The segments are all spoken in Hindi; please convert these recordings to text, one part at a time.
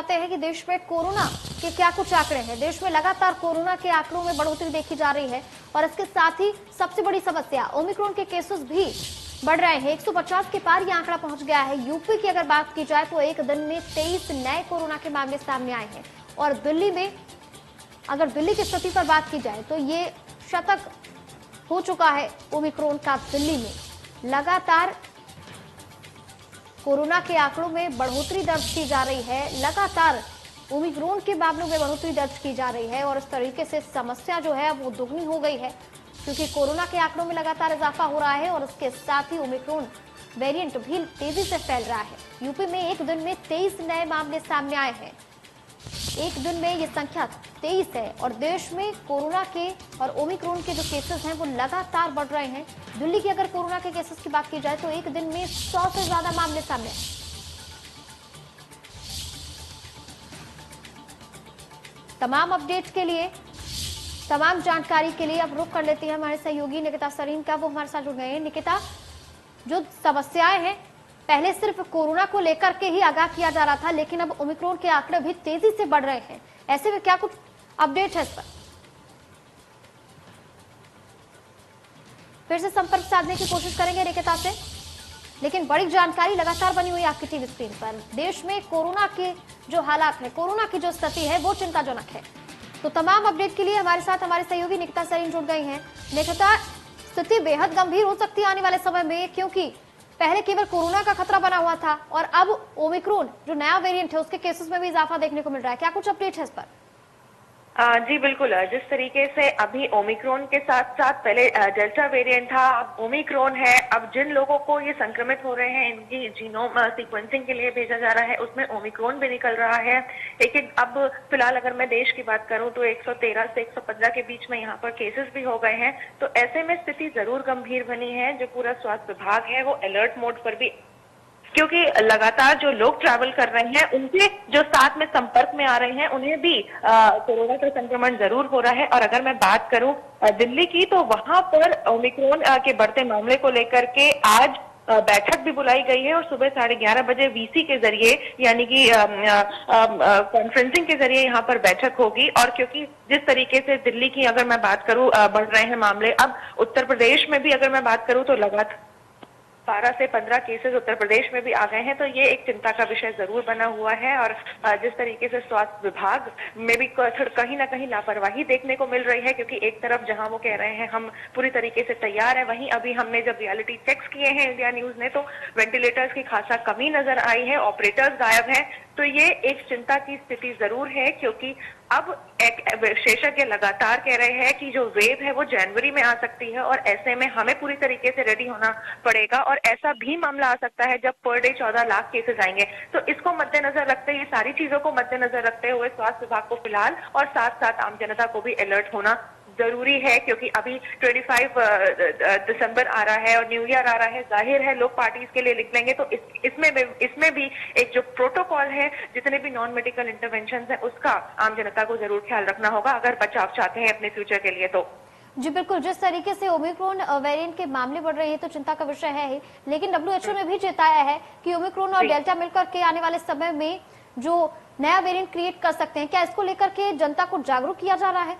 बताते हैं कि देश में कोरोना के क्या कुछ आंकड़े हैं। देश में लगातार कोरोना के आंकड़ों में बढ़ोतरी देखी जा रही है और इसके साथ ही सबसे बड़ी समस्या ओमिक्रॉन के केसेस भी बढ़ रहे हैं। 150 के पार ये आंकड़ा पहुंच गया है। यूपी की अगर बात की जाए तो एक दिन में 23 नए कोरोना के मामले सामने आए हैं और दिल्ली में अगर दिल्ली की स्थिति पर बात की जाए तो ये शतक हो चुका है ओमिक्रॉन का। दिल्ली में लगातार कोरोना के आंकड़ों में बढ़ोतरी दर्ज की जा रही है। लगातार ओमिक्रॉन के मामलों में बढ़ोतरी दर्ज की जा रही है और इस तरीके से समस्या जो है वो दोगुनी हो गई है क्योंकि कोरोना के आंकड़ों में लगातार इजाफा हो रहा है और इसके साथ ही ओमिक्रॉन वेरिएंट भी तेजी से फैल रहा है। यूपी में एक दिन में 23 नए मामले सामने आए हैं। एक दिन में ये संख्या 23 है और देश में कोरोना के और ओमिक्रॉन के जो केसेस हैं वो लगातार बढ़ रहे हैं। दिल्ली की अगर कोरोना के केसेस की बात की जाए तो एक दिन में 100 से ज्यादा मामले सामने आए। तमाम अपडेट के लिए, तमाम जानकारी के लिए अब रुख कर लेती है हमारे सहयोगी निकिता सरीन का। वो हमारे साथ जुड़ गए हैं। निकिता, जो समस्याएं हैं पहले सिर्फ कोरोना को लेकर के ही आगाह किया जा रहा था, लेकिन अब ओमिक्रॉन के आंकड़े भी तेजी से बढ़ रहे हैं। ऐसे में क्या कुछ अपडेट है इस पर? फिर से संपर्क साधने की कोशिश करेंगे निकिता से, लेकिन बड़ी जानकारी लगातार बनी हुई आपकी टीवी स्क्रीन पर। देश में कोरोना के जो हालात है, कोरोना की जो स्थिति है वो चिंताजनक है। तो तमाम अपडेट के लिए हमारे साथ हमारे सहयोगी निकिता सरीन जुड़ गई हैं। निकिता, स्थिति बेहद गंभीर हो सकती है आने वाले समय में, क्योंकि पहले केवल कोरोना का खतरा बना हुआ था और अब ओमिक्रॉन जो नया वेरिएंट है उसके केसेस में भी इजाफा देखने को मिल रहा है। क्या कुछ अपडेट है इस पर? जी बिल्कुल। जिस तरीके से अभी ओमिक्रॉन के साथ साथ पहले डेल्टा वेरिएंट था, अब ओमिक्रॉन है। अब जिन लोगों को ये संक्रमित हो रहे हैं इनकी जीनोम सीक्वेंसिंग के लिए भेजा जा रहा है, उसमें ओमिक्रॉन भी निकल रहा है। लेकिन अब फिलहाल अगर मैं देश की बात करूं तो 113 से 115 के बीच में यहाँ पर केसेस भी हो गए हैं। तो ऐसे में स्थिति जरूर गंभीर बनी है। जो पूरा स्वास्थ्य विभाग है वो अलर्ट मोड पर भी, क्योंकि लगातार जो लोग ट्रैवल कर रहे हैं उनके जो साथ में संपर्क में आ रहे हैं उन्हें भी कोरोना का संक्रमण जरूर हो रहा है। और अगर मैं बात करूं दिल्ली की, तो वहां पर ओमिक्रॉन के बढ़ते मामले को लेकर के आज बैठक भी बुलाई गई है और सुबह 11:30 बजे वीसी के जरिए यानी कि कॉन्फ्रेंसिंग के जरिए यहाँ पर बैठक होगी। और क्योंकि जिस तरीके से दिल्ली की अगर मैं बात करूं बढ़ रहे हैं मामले, अब उत्तर प्रदेश में भी अगर मैं बात करूं तो लगातार 12 से 15 केसेस उत्तर प्रदेश में भी आ गए हैं। तो ये एक चिंता का विषय जरूर बना हुआ है। और जिस तरीके से स्वास्थ्य विभाग में भी कहीं ना कहीं लापरवाही देखने को मिल रही है, क्योंकि एक तरफ जहां वो कह रहे हैं हम पूरी तरीके से तैयार है, वहीं अभी हमने जब रियलिटी चेक्स किए हैं इंडिया न्यूज ने, तो वेंटिलेटर्स की खासा कमी नजर आई है, ऑपरेटर्स गायब हैं। तो ये एक चिंता की स्थिति जरूर है, क्योंकि अब एक विशेषज्ञ लगातार कह रहे हैं कि जो वेव है वो जनवरी में आ सकती है और ऐसे में हमें पूरी तरीके से रेडी होना पड़ेगा। और ऐसा भी मामला आ सकता है जब पर डे 14 लाख केसेस आएंगे। तो इसको मद्देनजर रखते, ये सारी चीजों को मद्देनजर रखते हुए स्वास्थ्य विभाग को फिलहाल और साथ साथ आम जनता को भी अलर्ट होना जरूरी है, क्योंकि अभी 25 दिसंबर आ रहा है और न्यू ईयर आ रहा है। जाहिर है लोग पार्टीज के लिए निकलेंगे, तो इसमें भी एक जो प्रोटोकॉल है, जितने भी नॉन मेडिकल इंटरवेंशन है, उसका आम जनता को जरूर ख्याल रखना होगा अगर बचाव चाहते हैं अपने फ्यूचर के लिए। तो जी बिल्कुल, जिस तरीके से ओमिक्रॉन वेरिएंट के मामले बढ़ रहे हैं तो चिंता का विषय है ही, लेकिन WHO ने भी चेताया है कि ओमिक्रॉन और डेल्टा मिलकर के आने वाले समय में जो नया वेरिएंट क्रिएट कर सकते हैं। क्या इसको लेकर के जनता को जागरूक किया जा रहा है?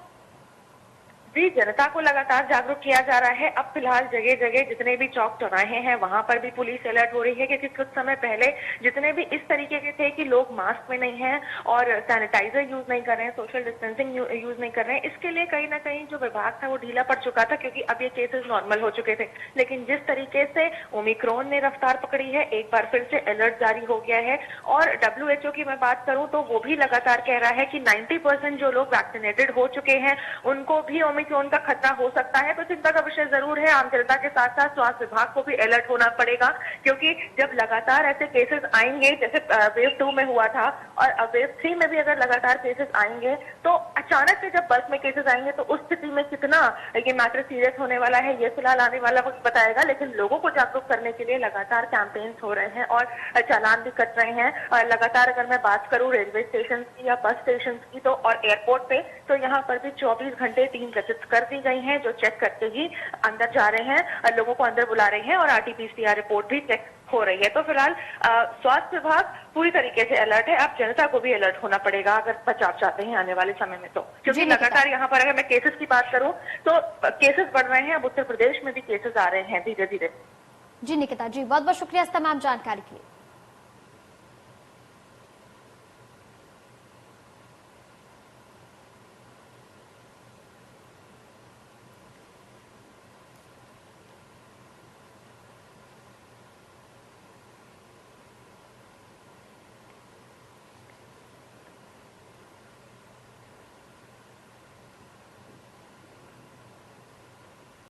जी, जनता को लगातार जागरूक किया जा रहा है। अब फिलहाल जगह जगह जितने भी चौक चौराहे हैं वहां पर भी पुलिस अलर्ट हो रही है, क्योंकि कुछ समय पहले जितने भी इस तरीके के थे कि लोग मास्क में नहीं हैं और सैनिटाइजर यूज नहीं कर रहे हैं, सोशल डिस्टेंसिंग यूज नहीं कर रहे हैं, इसके लिए कहीं ना कहीं जो विभाग था वो ढीला पड़ चुका था, क्योंकि अब ये केसेस नॉर्मल हो चुके थे। लेकिन जिस तरीके से ओमिक्रॉन ने रफ्तार पकड़ी है, एक बार फिर से अलर्ट जारी हो गया है। और WHO की मैं बात करूं तो वो भी लगातार कह रहा है कि 90% जो लोग वैक्सीनेटेड हो चुके हैं उनको भी ओमिक्रॉन का खतरा हो सकता है। तो चिंता का विषय जरूर है। आम जनता के साथ साथ स्वास्थ्य विभाग को भी अलर्ट होना पड़ेगा, क्योंकि जब लगातार ऐसे केसेस आएंगे, जैसे वेव 2 में हुआ था और वेव 3 में भी अगर लगातार केसेस आएंगे, तो अचानक से जब बल्क में केसेस आएंगे तो उस स्थिति में कितना ये मैटर सीरियस होने वाला है, ये फिलहाल आने वाला वक्त बताएगा। लेकिन लोगों को जागरूक करने के लिए लगातार कैंपेन्स हो रहे हैं और चालान भी कट रहे हैं। और लगातार अगर मैं बात करूं रेलवे स्टेशन की या बस स्टेशन की तो और एयरपोर्ट पे, तो यहाँ पर भी 24 घंटे टीम गठित कर दी गई हैं, जो चेक करके ही अंदर जा रहे हैं, लोगों को अंदर बुला रहे हैं और RT-PCR रिपोर्ट भी चेक हो रही है। तो फिलहाल स्वास्थ्य विभाग पूरी तरीके से अलर्ट है। अब जनता को भी अलर्ट होना पड़ेगा अगर बचाव चाहते हैं आने वाले समय में, तो क्योंकि लगातार यहाँ पर अगर मैं केसेस की बात करूं तो केसेस बढ़ रहे हैं। अब उत्तर प्रदेश में भी केसेस आ रहे हैं धीरे धीरे। जी निकिता जी, बहुत बहुत शुक्रिया इस तमाम जानकारी के लिए।